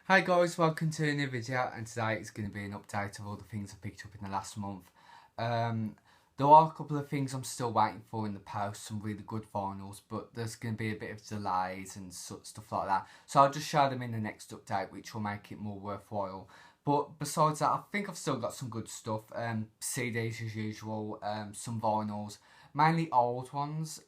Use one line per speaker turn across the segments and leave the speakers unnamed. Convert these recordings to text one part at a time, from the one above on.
Hi guys, welcome to a new video, and today it's going to be an update of all the things I picked up in the last month. There are a couple of things I'm still waiting for in the post, some really good vinyls, but there's going to be a bit of delays and stuff like that. So I'll just show them in the next update, which will make it more worthwhile. But besides that, I think I've still got some good stuff. CDs as usual, some vinyls, mainly old ones,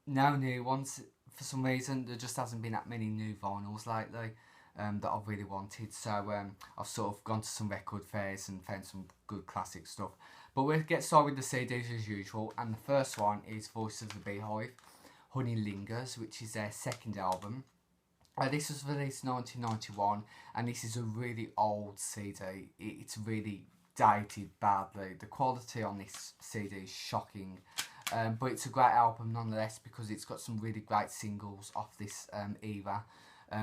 no new ones. For some reason, there just hasn't been that many new vinyls lately that I've really wanted. So I've sort of gone to some record fairs and found some good classic stuff. But we'll get started with the CDs as usual. And the first one is Voice of the Beehive, Honey Lingers, which is their second album. This was released in 1991, and this is a really old CD. It's really dated badly. The quality on this CD is shocking. But it's a great album nonetheless because it's got some really great singles off this era.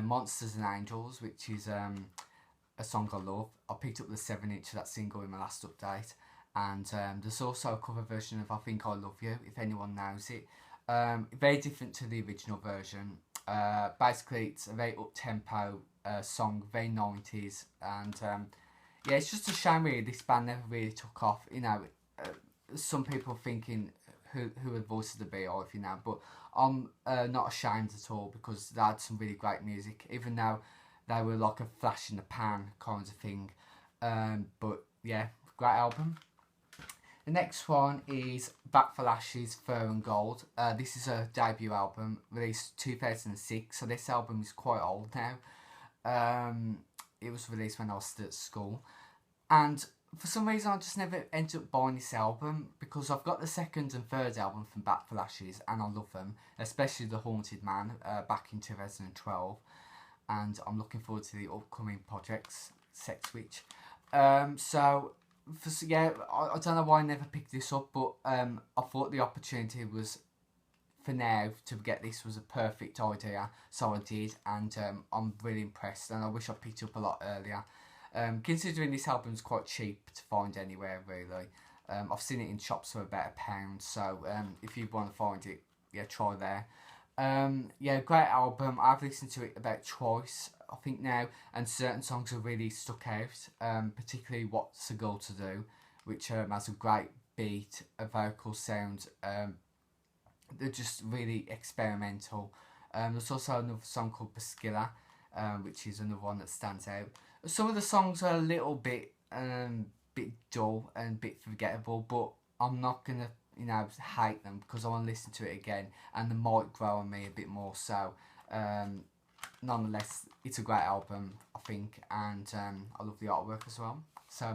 Monsters and Angels, which is a song I love. I picked up the 7-inch of that single in my last update. And there's also a cover version of I Think I Love You, if anyone knows it. Very different to the original version. Basically, it's a very up-tempo song, very 90s. And yeah, it's just a shame really this band never really took off. You know, some people thinking who are the Voice of the Beehive, you know, but I'm not ashamed at all because they had some really great music, even though they were like a flash in the pan kind of thing. But yeah, great album. The next one is Back for Lashes, Fur and Gold. This is a debut album released 2006, so this album is quite old now. It was released when I was still at school, and for some reason I just never ended up buying this album because I've got the second and third album from Back for Lashes and I love them, especially The Haunted Man back in 2012, and I'm looking forward to the upcoming projects, Sex Witch. Yeah, I don't know why I never picked this up, but I thought the opportunity was for now to get this was a perfect idea, so I did, and I'm really impressed, and I wish I picked it up a lot earlier. Considering this album's quite cheap to find anywhere, really. I've seen it in shops for about £1, so if you want to find it, yeah, try there. Yeah, great album. I've listened to it about twice, I think now, and certain songs have really stuck out, particularly What's a Girl to Do, which has a great beat, a vocal sound. They're just really experimental. There's also another song called Basquilla, which is another one that stands out. Some of the songs are a little bit dull and a bit forgettable, but I'm not gonna hate them because I want to listen to it again, and they might grow on me a bit more. So, nonetheless, it's a great album, I think, and I love the artwork as well. So,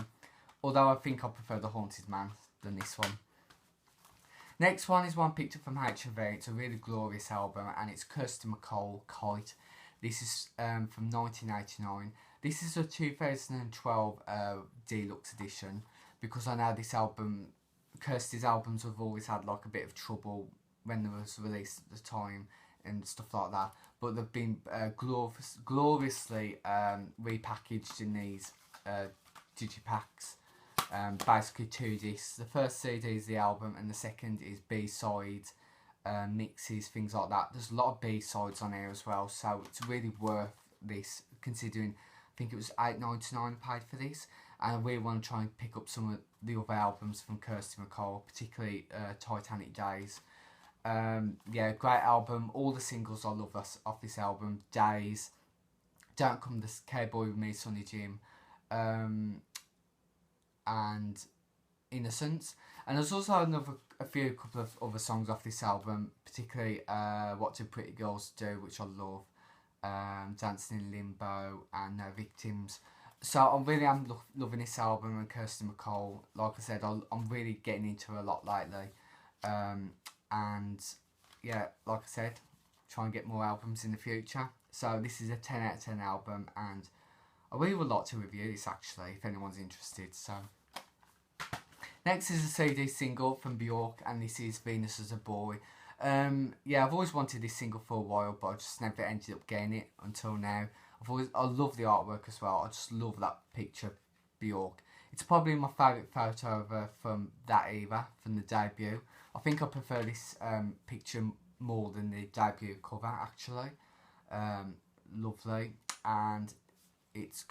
although I think I prefer The Haunted Man than this one. Next one is one picked up from HMV. It's a really glorious album, and it's Kirsty MacColl, Kite. This is from 1989. This is a 2012 deluxe edition because I know this album, Kirsty's albums have always had like a bit of trouble when they was released at the time and stuff like that. But they've been gloriously repackaged in these digipacks. Basically 2 discs. The first CD is the album, and the second is B-sides, mixes, things like that. There's a lot of B-sides on here as well, so it's really worth this, considering I think it was $8.99 I paid for this, and I really want to try and pick up some of the other albums from Kirsty MacColl, particularly Titanic Days. Yeah, great album. All the singles I love off this album: Days, Don't Come This Cowboy With Me, Sonny Jim, and Innocence. And there's also a couple of other songs off this album, particularly What Do Pretty Girls Do, which I love, Dancing in Limbo, and No Victims. So I really am loving this album, and Kirsty MacColl, like I said, I'm really getting into her a lot lately. And yeah, like I said, try and get more albums in the future. So this is a 10 out of 10 album, and I really would like to review this actually, if anyone's interested. So next is a CD single from Bjork, and this is Venus as a Boy. Yeah, I've always wanted this single for a while, but I just never ended up getting it until now. I love the artwork as well. I just love that picture, Bjork. It's probably my favourite photo of her from that era, from the debut. I think I prefer this picture more than the debut cover, actually. Lovely. And it's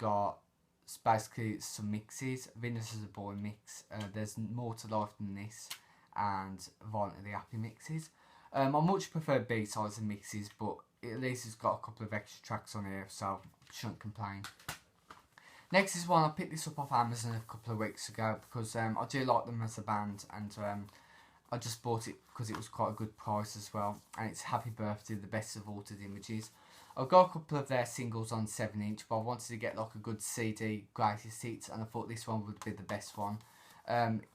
basically some mixes. Venus is a Boy mix. There's More to Life Than This, and Violently Happy mixes. I much prefer B-sides and mixes, but at least it's got a couple of extra tracks on here, so I shouldn't complain. Next is one, I picked this up off Amazon a couple of weeks ago because I do like them as a band, and I just bought it because it was quite a good price as well, and it's Happy Birthday, the Best of Altered Images. I've got a couple of their singles on 7-inch, but I wanted to get like a good CD greatest hits, and I thought this one would be the best one.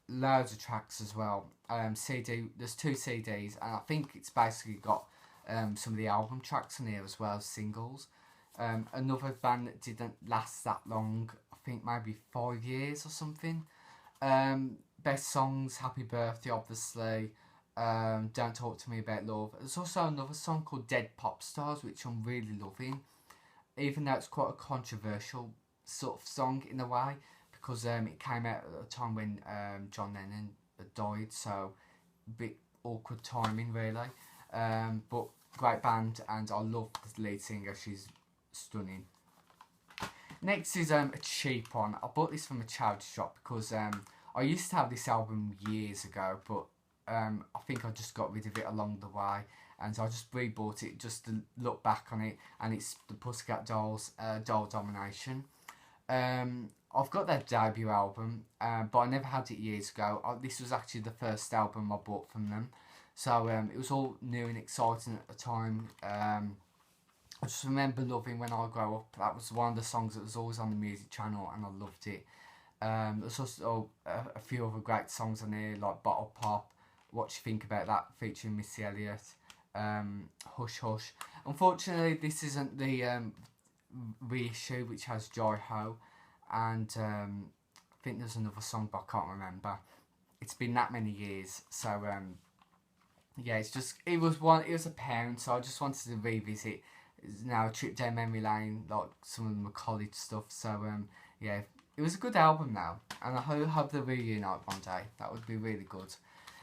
Loads of tracks as well. There's 2 CDs, and I think it's basically got some of the album tracks on here as well as singles. Another band that didn't last that long, I think maybe 5 years or something. Best songs, Happy Birthday obviously, Don't Talk To Me About Love. There's also another song called Dead Pop Stars, which I'm really loving, even though it's quite a controversial sort of song in a way, because it came out at a time when John Lennon died, so a bit awkward timing really, but great band, and I love the lead singer, she's stunning. Next is a cheap one. I bought this from a charity shop because I used to have this album years ago, but I think I just got rid of it along the way, and so I just rebought it just to look back on it, and it's the Pussycat Dolls, Doll Domination. I've got their debut album, but I never had it years ago. This was actually the first album I bought from them, so it was all new and exciting at the time. I just remember loving When I Grow Up. That was one of the songs that was always on the music channel, and I loved it. There's also a few other great songs on here, like Bottle Pop, What You Think About That, featuring Missy Elliott, Hush Hush. Unfortunately, this isn't the reissue, which has Joy Ho, and I think there's another song, but I can't remember. It's been that many years, so yeah, it was a parent, so I just wanted to revisit. It's now a trip down memory lane, like some of my college stuff. So yeah, it was a good album now, and I hope they reunite one day. That would be really good.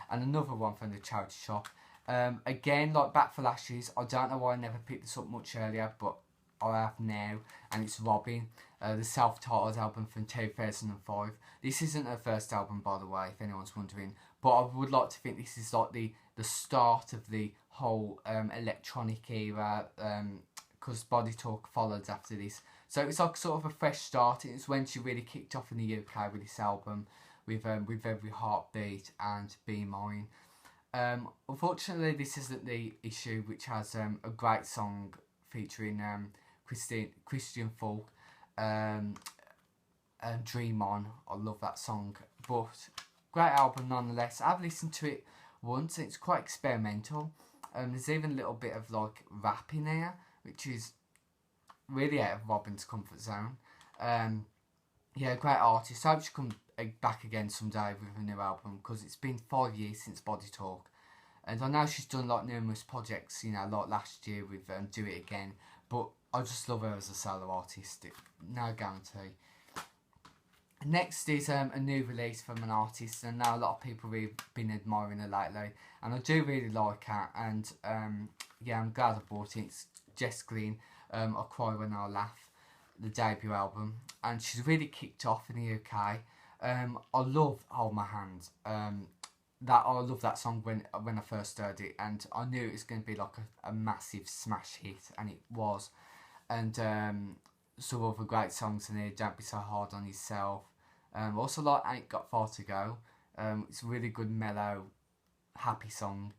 And another one from the charity shop. Again, like Back for Lashes. I don't know why I never picked this up much earlier, but I have now, and it's Robin, the self-titled album from 2005. This isn't her first album, by the way, if anyone's wondering, but I would like to think this is like the start of the whole electronic era, because Body Talk followed after this. So it's like sort of a fresh start. It's when she really kicked off in the UK with this album, with Every Heartbeat and Be Mine. Unfortunately, this isn't the issue, which has a great song featuring Christian Falk, Dream On. I love that song, but great album nonetheless. I've listened to it once, and it's quite experimental. There's even a little bit of like rap in there, which is really out of Robin's comfort zone. Yeah, great artist. I hope she comes back again someday with a new album, because it's been 5 years since Body Talk, and I know she's done like numerous projects, you know, like last year with Do It Again, but I just love her as a solo artist. No guarantee. Next is a new release from an artist, and now a lot of people have been admiring her lately, and I do really like her, and yeah, I'm glad I bought it. It's Jess Glynne, I Cry When I Laugh, the debut album, and she's really kicked off in the UK. I love Hold My Hand. I love that song when I first heard it, and I knew it was going to be like a massive smash hit, and it was. And some other great songs in here, Don't Be So Hard on Yourself. Also like Ain't Got Far To Go. It's a really good, mellow, happy song.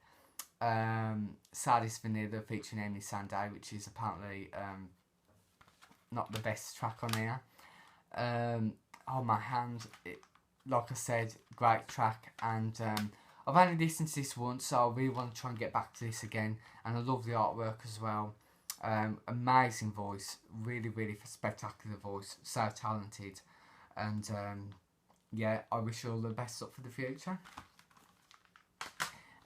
Saddest Vanilla featuring Emily Sandé, which is apparently not the best track on here. Hold My Hand, like I said, great track, and I've only listened to this once, so I really want to try and get back to this again, and I love the artwork as well. Amazing voice, really spectacular voice, so talented, and yeah, I wish you all the best up for the future.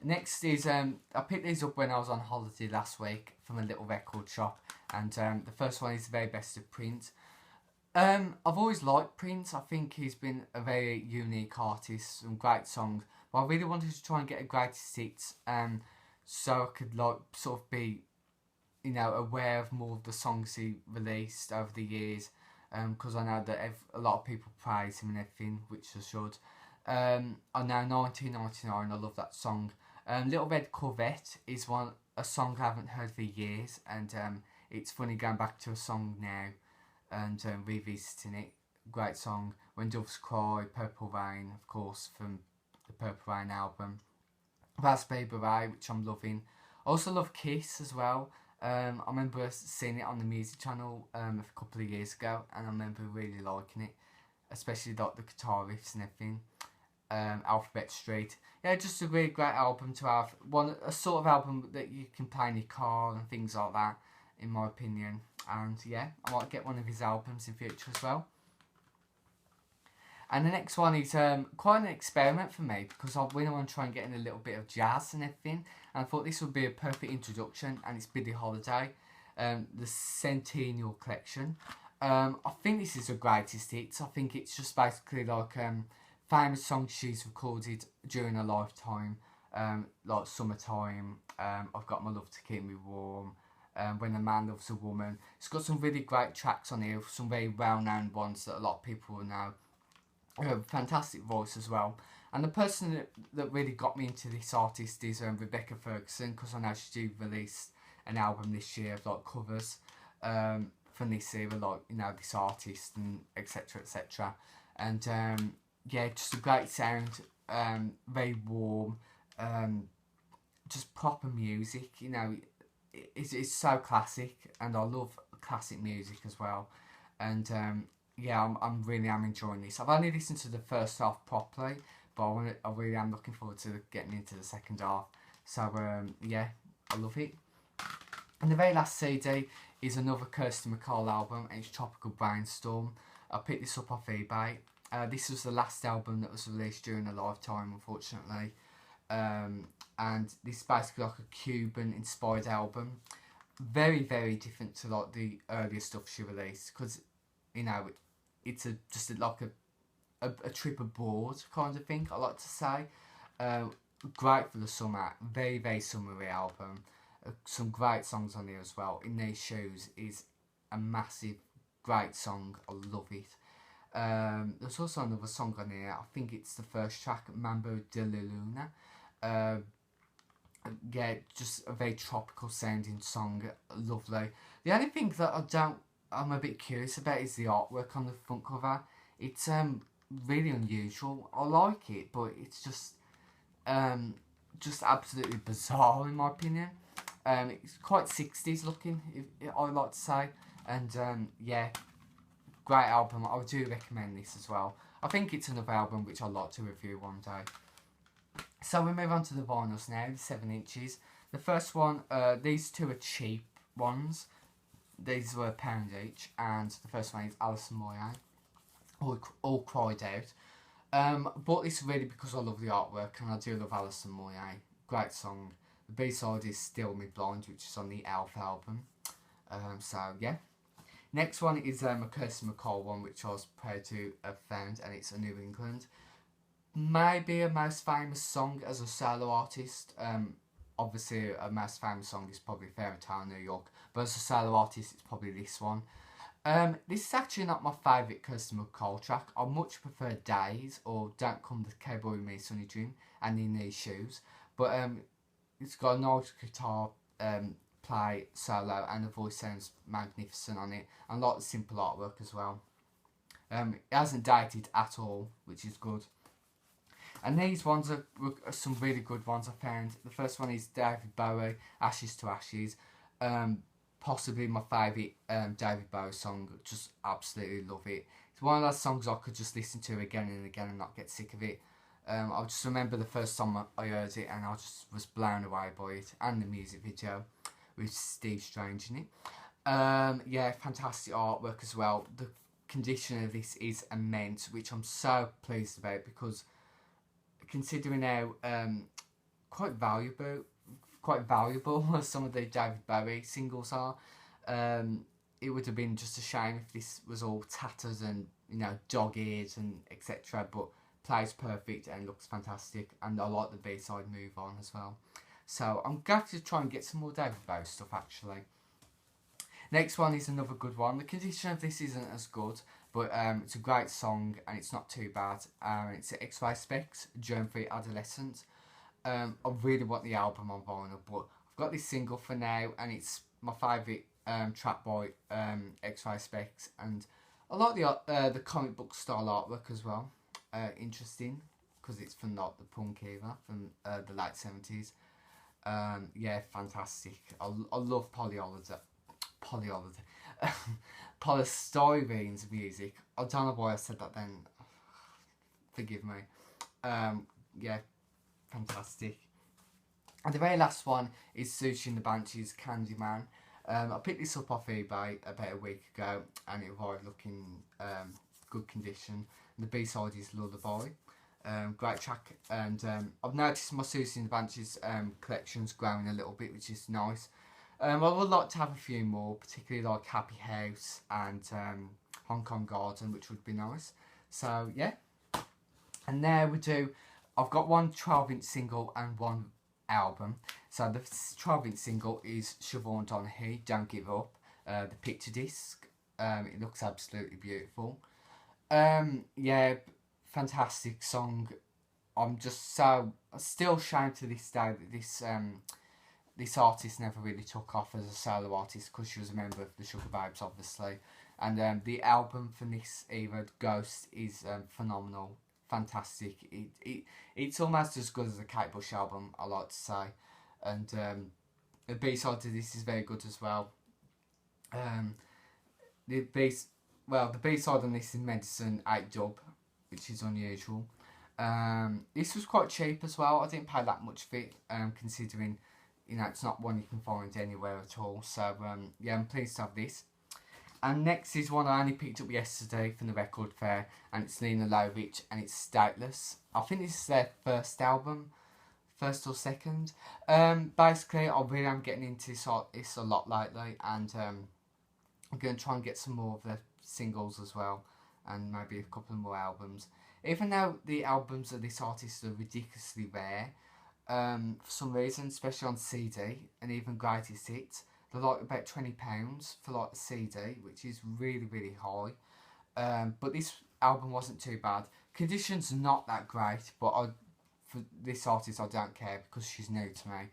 Next is, I picked these up when I was on holiday last week from a little record shop, and the first one is The Very Best of Prince. I've always liked Prince. I think he's been a very unique artist, some great songs, but I really wanted to try and get a greatest hits, so I could like sort of be, you know, aware of more of the songs he released over the years, because I know that a lot of people praise him and everything, which I should. I know 1999, I love that song. Little Red Corvette is a song I haven't heard for years, and it's funny going back to a song now and revisiting it. Great song. When Doves Cry, Purple Rain, of course, from the Purple Rain album. Raspberry Beret, which I'm loving. I also love Kiss as well. I remember seeing it on the music channel a couple of years ago, and I remember really liking it, especially like the guitar riffs and everything. Alphabet Street, yeah, just a really great album to have. A sort of album that you can play in your car and things like that, in my opinion. And yeah, I might get one of his albums in future as well. And the next one is quite an experiment for me, because I really want to try and get in a little bit of jazz and everything. And I thought this would be a perfect introduction, and it's Billie Holiday, the Centennial Collection. I think this is her greatest hits. I think it's just basically like famous songs she's recorded during her lifetime, like Summertime, I've Got My Love to Keep Me Warm, When a Man Loves a Woman. It's got some really great tracks on here, some very well-known ones that a lot of people will know. Fantastic voice as well. And the person that really got me into this artist is Rebecca Ferguson, because I know she released an album this year of like covers from this era, like, you know, this artist and etc etc. And yeah, just a great sound, very warm, just proper music. You know, it's so classic, and I love classic music as well. And yeah, I'm really enjoying this. I've only listened to the first half properly, but I really am looking forward to getting into the second half. So yeah, I love it. And the very last CD is another Kirsty MacColl album, and it's Tropical Brainstorm. I picked this up off eBay. This was the last album that was released during her lifetime, unfortunately. And this is basically like a Cuban-inspired album. Very, very different to like the earlier stuff she released, because, you know, it's like a trip abroad kind of thing, I like to say. Great for the summer, very, very summery album. Some great songs on here as well. In These Shoes is a massive, great song. I love it. There's also another song on here. I think it's the first track, Mambo de la Luna. Yeah, just a very tropical sounding song. Lovely. The only thing that I'm a bit curious about is the artwork on the front cover. It's really unusual. I like it, but it's just absolutely bizarre in my opinion. It's quite 60s looking, if I like to say. And yeah, great album. I do recommend this as well. I think it's another album which I'd like to review one day. So we move on to the vinyls now, the 7 inches. The first one, these two are cheap ones. These were £1 each, and the first one is Alison Moyet, All Cried Out. Bought this really because I love the artwork, and I do love Alison Moyet. Great song. The B-side is Still Me Blind, which is on the Elf album. So yeah. Next one is a Kirsty MacColl one, which I was proud to have found, and it's a New England. Maybe her most famous song as a solo artist. Obviously, her most famous song is probably Fairytale New York, but as a solo artist, it's probably this one. This is actually not my favourite Kirsty MacColl track. I much prefer Days or Don't Come the Cowboy with Me, Sunny Dream, and In These Shoes. But it's got a nice guitar play solo, and the voice sounds magnificent on it. And a lot of simple artwork as well. It hasn't dated at all, which is good. And these ones are some really good ones I found. The first one is David Bowie, Ashes to Ashes. Possibly my favourite David Bowie song. Just absolutely love it. It's one of those songs I could just listen to again and again and not get sick of it. I just remember the first time I heard it, and I just was blown away by it. And the music video with Steve Strange in it. Yeah, fantastic artwork as well. The condition of this is immense, which I'm so pleased about, because considering how quite valuable some of the David Bowie singles are, it would have been just a shame if this was all tattered and, you know, dog-eared and etc. But plays perfect and looks fantastic, and I like the B-side Move On as well. So I'm going to try and get some more David Bowie stuff actually. Next one is another good one. The condition of this isn't as good, but it's a great song and it's not too bad. It's X-Ray Specs, Germ-Free Adolescent. I really want the album on vinyl, but I've got this single for now, and it's my favourite track by X-Ray Specs, and I like the comic book style artwork as well. Interesting, because it's from not the punk era, from the late 70s. Yeah, fantastic. I love Polystyrene's music. I don't know why I said that then. Forgive me. Yeah, fantastic. And the very last one is Sushi and the Banshees, Candyman. I picked this up off eBay about a week ago, and it arrived looking good condition. And the B-side is Lullaby. Great track, and I've noticed my Susie and the Banshees collection's growing a little bit, which is nice. I would like to have a few more, particularly like Happy House and Hong Kong Garden, which would be nice. So yeah, and there we do. I've got one 12-inch single and one album. So the 12-inch single is Siobhan Donaghy, Don't Give Up. The picture disc, it looks absolutely beautiful. Yeah, fantastic song. I'm just still ashamed to this day that this artist never really took off as a solo artist, because she was a member of the Sugababes, obviously. And the album from this era, Ghost, is phenomenal, fantastic. It's almost as good as the Kate Bush album, I like to say. And the B-side to this is very good as well. The B-side on this is Medicine 8 Dub, which is unusual. This was quite cheap as well. I didn't pay that much for it, considering, you know, it's not one you can find anywhere at all. So yeah, I'm pleased to have this. And next is one I only picked up yesterday from the record fair, and it's Nina Lovitch, and it's Stateless. I think this is their first album, first or second. Basically, I really am getting into this a lot lately, and I'm going to try and get some more of their singles as well, and maybe a couple more albums. Even though the albums of this artist are ridiculously rare, for some reason, especially on CD and even greatest hits, they're like about £20 for like a CD, which is really, really high. But this album wasn't too bad. Condition's not that great, but for this artist I don't care, because she's new to me.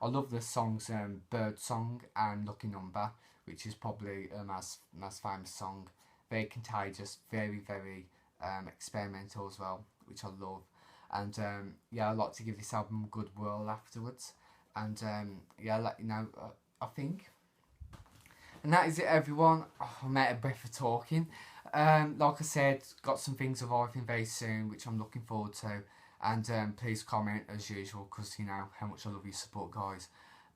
I love the songs Bird Song and Lucky Number, which is probably her most famous song. Very contagious, very, very experimental as well, which I love. And yeah, I like to give this album a good whirl afterwards. And yeah, I'll let you know, I think. And that is it, everyone. Oh, I'm out of breath for talking. Like I said, got some things arriving very soon, which I'm looking forward to. And please comment as usual, because you know how much I love your support, guys.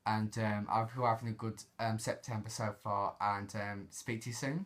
And I hope you're having a good September so far, and speak to you soon.